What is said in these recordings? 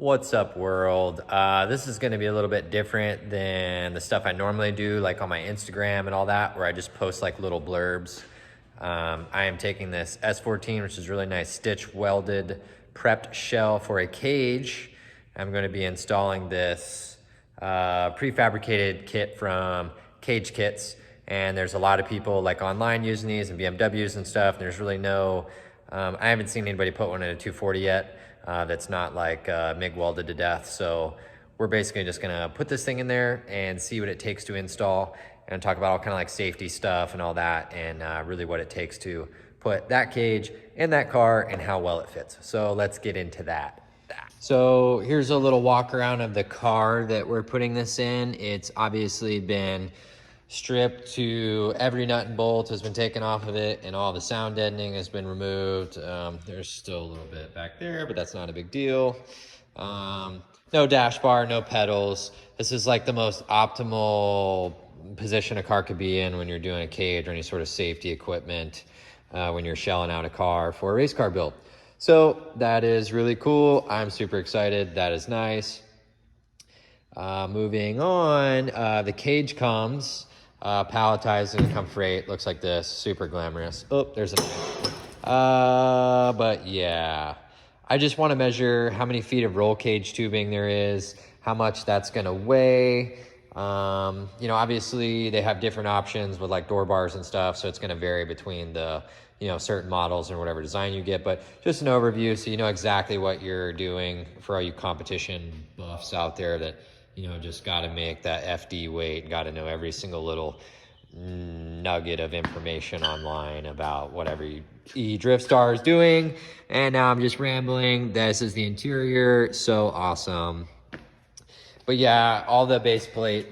What's up, world? This is going to be a little bit different than the stuff I normally do, like on my Instagram and all that, where I just post like little blurbs. I am taking this S14, which is really nice stitch welded prepped shell for a cage. I'm going to be installing this prefabricated kit from CAGEKITS, and there's a lot of people like online using these and BMWs and stuff. And there's really no, I haven't seen anybody put one in a 240 yet. That's not like MIG welded to death. So we're basically just gonna put this thing in there and see what it takes to install and talk about all kind of like safety stuff and all that, and really what it takes to put that cage in that car and how well it fits. So let's get into that. So here's a little walk around of the car that we're putting this in. It's obviously been stripped to every nut and bolt has been taken off of it, and all the sound deadening has been removed. There's still a little bit back there, but that's not a big deal. No dash bar, no pedals. This is like the most optimal position a car could be in when you're doing a cage or any sort of safety equipment when you're shelling out a car for a race car build. So that is really cool. I'm super excited. That is nice. Moving on, the cage comes palletized and come freight. Looks like this, super glamorous. Oh, there's a but yeah, I just want to measure how many feet of roll cage tubing there is, how much that's gonna weigh. You know, obviously they have different options with like door bars and stuff, so it's gonna vary between the, you know, certain models and whatever design you get, but just an overview so you know exactly what you're doing for all you competition buffs out there that, you know, just got to make that FD weight, got to know every single little nugget of information online about whatever eDriftstar is doing. And now I'm just rambling. This is the interior, so awesome. But yeah, all the base plate,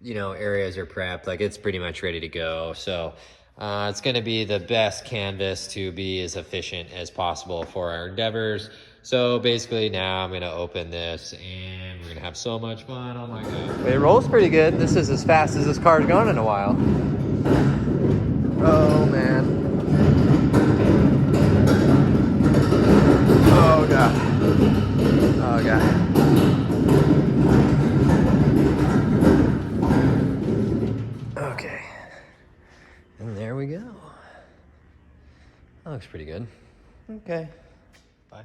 you know, areas are prepped. Like, it's pretty much ready to go. So it's going to be the best canvas to be as efficient as possible for our endeavors. So basically now I'm going to open this and we're going to have so much fun. Oh my God. It rolls pretty good. This is as fast as this car's gone in a while. Oh man. Oh God. Oh God. Okay. And there we go. That looks pretty good. Okay. Bye.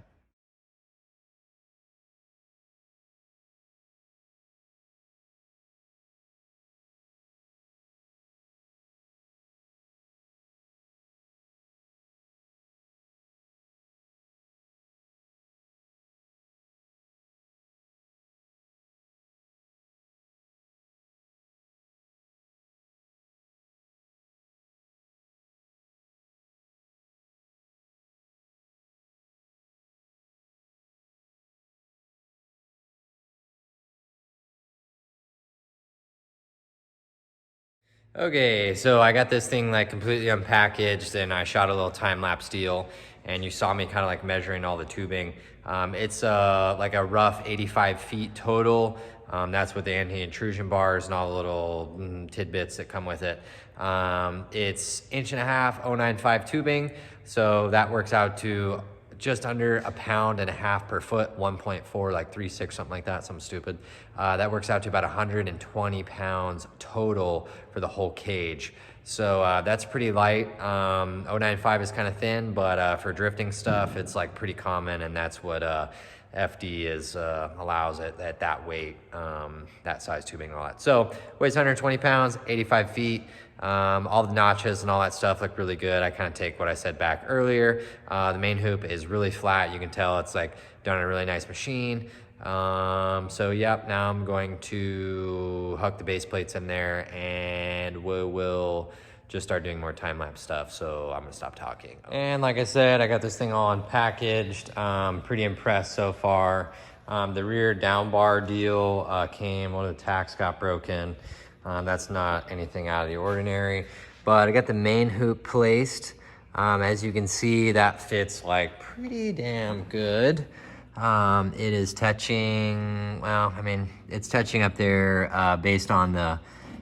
Okay, so I got this thing like completely unpackaged and I shot a little time-lapse deal, and you saw me kind of like measuring all the tubing. It's like a rough 85 feet total. That's with the anti-intrusion bars and all the little tidbits that come with it. It's 1.5" 0.95 tubing, so that works out to just under 1.5 pounds per foot, 1.4, like 3.6, something like that, something stupid. That works out to about 120 pounds total for the whole cage. So that's pretty light. 0.95 is kind of thin, but for drifting stuff, it's like pretty common, and that's what FD is allows it at that weight, that size tubing and all that. So weighs 120 pounds, 85 feet. All the notches and all that stuff look really good. I kind of take what I said back earlier. The main hoop is really flat. You can tell it's like done on a really nice machine. So yep, now I'm going to hook the base plates in there, and we'll just start doing more time-lapse stuff. So I'm gonna stop talking. And like I said, I got this thing all unpackaged. Pretty impressed so far. The rear down bar deal came, one of the tacks got broken. That's not anything out of the ordinary, but I got the main hoop placed. As you can see, that fits like pretty damn good. It is touching, well, I mean, it's touching up there based on the,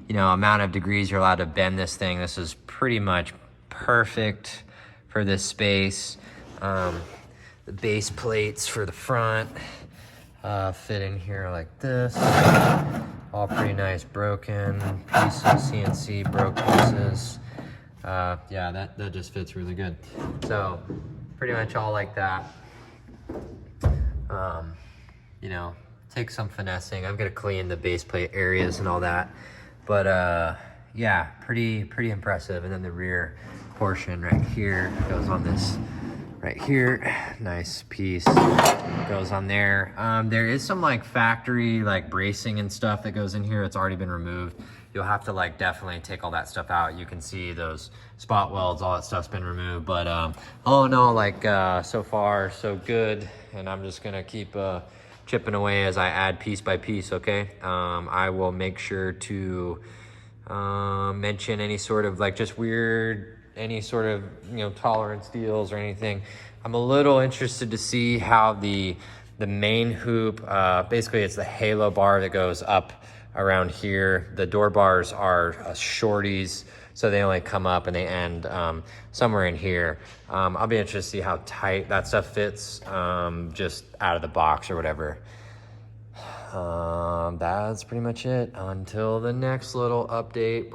you know, amount of degrees you're allowed to bend this thing. This is pretty much perfect for this space. The base plates for the front, fit in here like this. All pretty nice broken pieces, CNC broke pieces. Yeah, that just fits really good. So pretty much all like that. You know, take some finessing. I'm gonna clean the base plate areas and all that. But yeah, pretty impressive. And then the rear portion right here goes on this right here. Nice piece goes on there. There is some like factory like bracing and stuff that goes in here. It's already been removed. You'll have to like definitely take all that stuff out. You can see those spot welds, all that stuff's been removed. But all in all, like so far so good. And I'm just gonna keep chipping away as I add piece by piece, okay? I will make sure to mention any sort of like just weird, any sort of, you know, tolerance deals or anything. I'm a little interested to see how the main hoop, basically it's the halo bar that goes up around here. The door bars are shorties, so they only come up and they end somewhere in here. I'll be interested to see how tight that stuff fits, just out of the box or whatever. That's pretty much it until the next little update.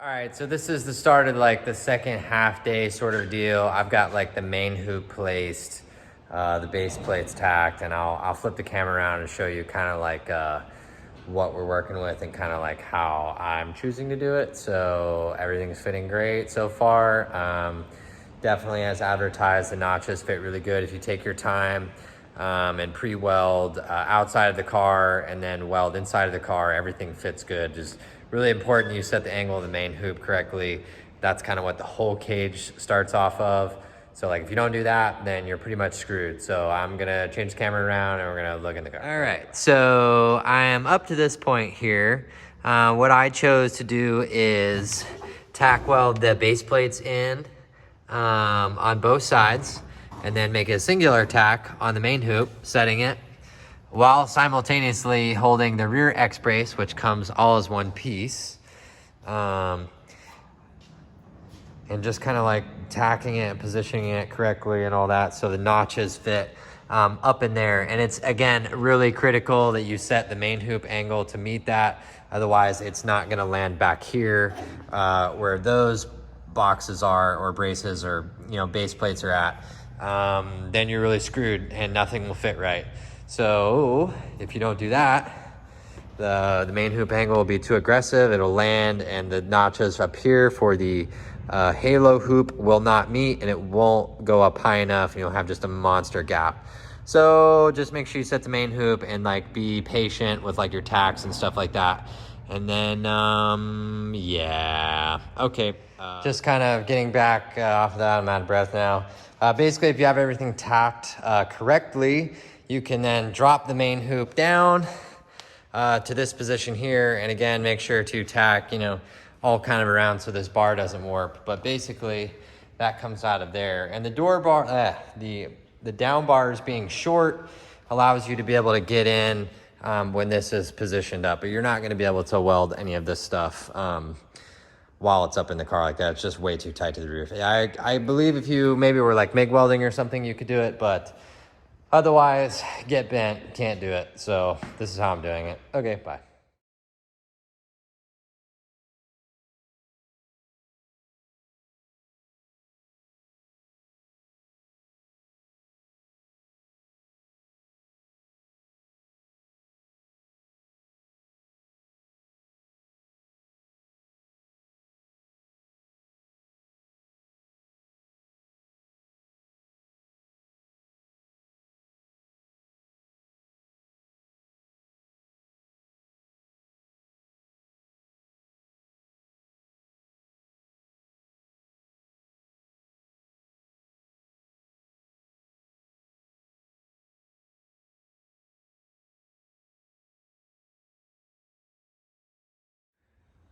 All right, so this is the start of like the second half day sort of deal. I've got like the main hoop placed, the base plates tacked, and I'll flip the camera around and show you kind of like what we're working with and kind of like how I'm choosing to do it. So everything's fitting great so far. Definitely as advertised, the notches fit really good if you take your time and pre-weld outside of the car and then weld inside of the car. Everything fits good. Just really important you set the angle of the main hoop correctly. That's kind of what the whole cage starts off of. So like if you don't do that, then you're pretty much screwed. So I'm gonna change the camera around and we're gonna look in the car. All right, so I am up to this point here. What I chose to do is tack weld the base plates in on both sides and then make a singular tack on the main hoop, setting it, while simultaneously holding the rear X brace, which comes all as one piece. And just kind of like tacking it, positioning it correctly and all that so the notches fit up in there. And it's, again, really critical that you set the main hoop angle to meet that. Otherwise, it's not gonna land back here where those boxes are, or braces, or, you know, base plates are at. Then you're really screwed and nothing will fit right. So if you don't do that, the main hoop angle will be too aggressive. It'll land and the notches up here for the halo hoop will not meet and it won't go up high enough and you'll have just a monster gap. So just make sure you set the main hoop and like be patient with like your tacks and stuff like that. And then, yeah, okay. Just kind of getting back off of that, I'm out of breath now. Basically, if you have everything tacked correctly, you can then drop the main hoop down to this position here. And again, make sure to tack, you know, all kind of around so this bar doesn't warp. But basically, that comes out of there. And the door bar, the down bars being short allows you to be able to get in when this is positioned up. But you're not going to be able to weld any of this stuff while it's up in the car like that. It's just way too tight to the roof. I believe if you maybe were like MIG welding or something, you could do it, but otherwise, get bent, can't do it. So this is how I'm doing it. Okay, bye.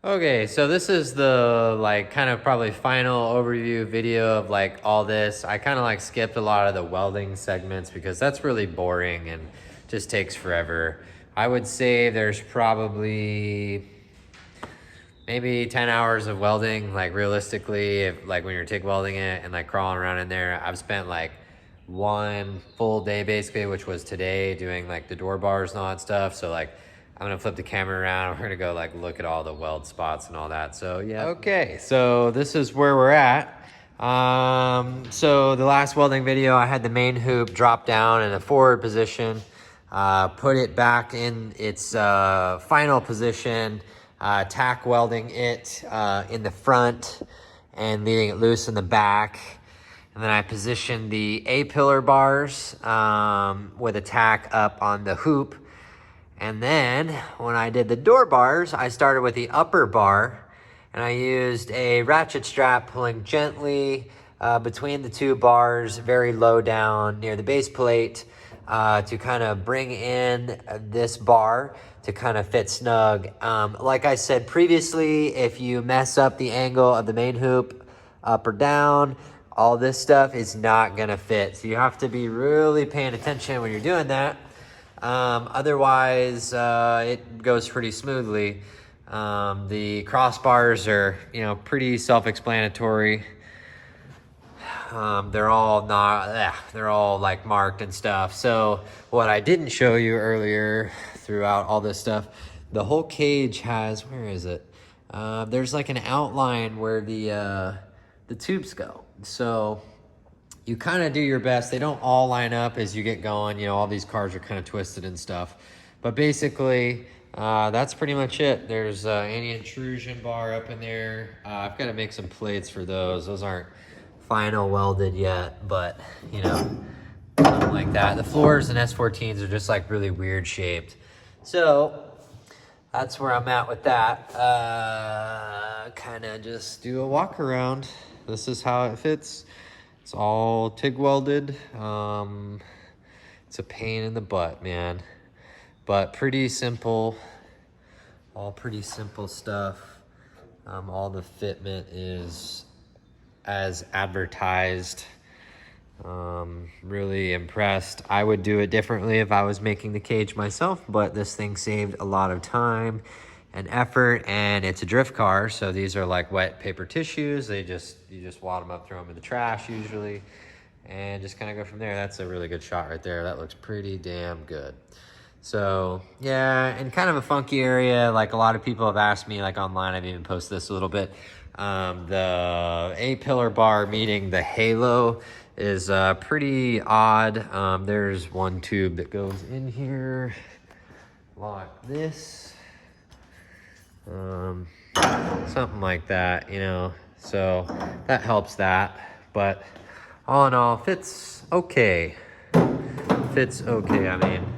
Okay, so this is the like kind of probably final overview video of like all this. I kind of like skipped a lot of the welding segments because that's really boring and just takes forever. I would say there's probably maybe 10 hours of welding, like realistically, if like when you're TIG welding it and like crawling around in there. I've spent like one full day basically, which was today, doing like the door bars and all that stuff. So like I'm gonna flip the camera around. We're gonna go like look at all the weld spots and all that. So yeah. Okay, so this is where we're at. So the last welding video, I had the main hoop drop down in a forward position, put it back in its final position, tack welding it in the front and leaving it loose in the back. And then I positioned the A-pillar bars with a tack up on the hoop. And then when I did the door bars, I started with the upper bar and I used a ratchet strap pulling gently between the two bars, very low down near the base plate to kind of bring in this bar to kind of fit snug. Like I said previously, if you mess up the angle of the main hoop up or down, all this stuff is not gonna fit. So you have to be really paying attention when you're doing that. Otherwise, it goes pretty smoothly. The crossbars are, you know, pretty self-explanatory. They're all like marked and stuff. So what I didn't show you earlier throughout all this stuff, the whole cage has, where is it? There's like an outline where the tubes go. So you kind of do your best. They don't all line up as you get going. You know, all these cars are kind of twisted and stuff. But basically, that's pretty much it. There's anti-intrusion bar up in there. I've got to make some plates for those. Those aren't final welded yet, but, you know, something like that. The floors and S14s are just like really weird shaped. So that's where I'm at with that. Kind of just do a walk around. This is how it fits. It's all TIG welded. It's a pain in the butt, man. But pretty simple. All pretty simple stuff. All the fitment is as advertised. Really impressed. I would do it differently if I was making the cage myself, but this thing saved a lot of time and effort, and it's a drift car, so these are like wet paper tissues. You just wad them up, throw them in the trash usually, and just kind of go from there. That's a really good shot right there. That looks pretty damn good. So yeah, in kind of a funky area, like a lot of people have asked me, like online, I've even posted this a little bit. The A-pillar bar meeting the halo is pretty odd. There's one tube that goes in here like this. Something like that, you know, so that helps that. But all in all, fits okay. Fits okay. I mean,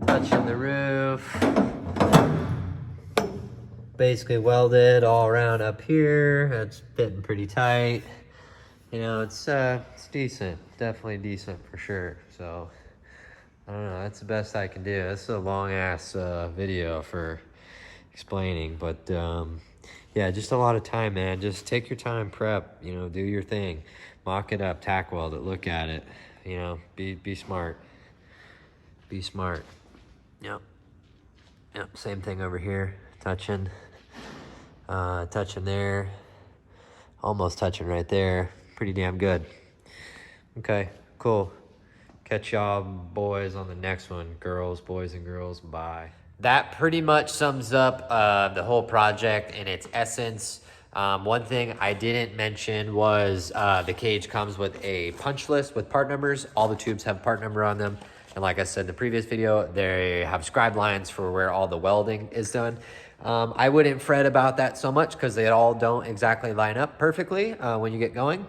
touching the roof, basically welded all around up here. It's fitting pretty tight. You know, it's decent, definitely decent for sure. So I don't know, that's the best I can do. This is a long ass video for explaining, but yeah, just a lot of time, man. Just take your time, prep, you know, do your thing, mock it up, tack weld it, look at it, you know, be smart. Yep, same thing over here, touching there, almost touching right there. Pretty damn good. Okay, cool. Catch y'all boys on the next one. Girls, boys and girls, bye. That pretty much sums up the whole project in its essence. One thing I didn't mention was the cage comes with a punch list with part numbers. All the tubes have part number on them. And like I said in the previous video, they have scribe lines for where all the welding is done. I wouldn't fret about that so much because they all don't exactly line up perfectly when you get going.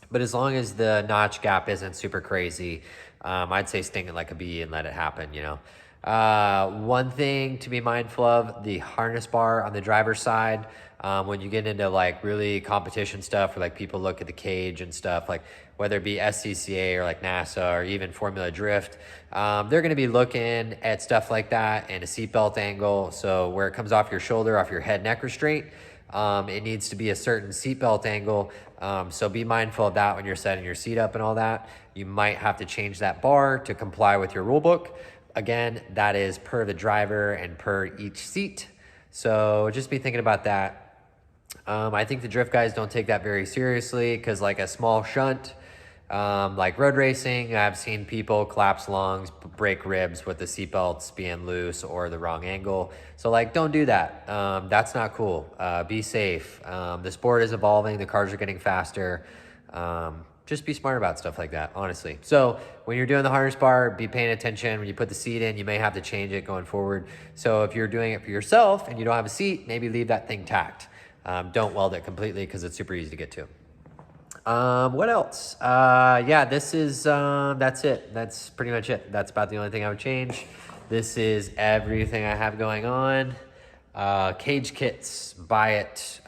But as long as the notch gap isn't super crazy, I'd say sting it like a bee and let it happen, you know. One thing to be mindful of, the harness bar on the driver's side. When you get into like really competition stuff where like people look at the cage and stuff, like whether it be SCCA or like NASA or even Formula Drift, they're going to be looking at stuff like that and a seatbelt angle. So where it comes off your shoulder, off your head neck restraint, it needs to be a certain seatbelt angle. So be mindful of that when you're setting your seat up and all that. You might have to change that bar to comply with your rule book. Again, that is per the driver and per each seat. So just be thinking about that. I think the drift guys don't take that very seriously because like a small shunt, like road racing, I've seen people collapse lungs, break ribs with the seatbelts being loose or the wrong angle. So like, don't do that. That's not cool. Be safe. The sport is evolving. The cars are getting faster. Just be smart about stuff like that, honestly. So when you're doing the harness bar, be paying attention. When you put the seat in, you may have to change it going forward. So if you're doing it for yourself and you don't have a seat, maybe leave that thing tacked. Don't weld it completely because it's super easy to get to. What else? Yeah, this is, that's it. That's pretty much it. That's about the only thing I would change. This is everything I have going on. CAGEKITS, buy it,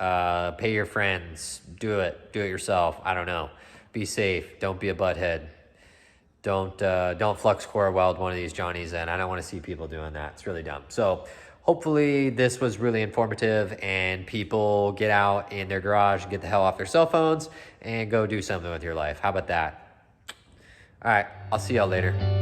pay your friends, do it yourself. I don't know. Be safe. Don't be a butthead. Don't flux core weld one of these Johnnies in. I don't want to see people doing that. It's really dumb. So hopefully this was really informative and people get out in their garage and get the hell off their cell phones and go do something with your life. How about that? All right. I'll see y'all later.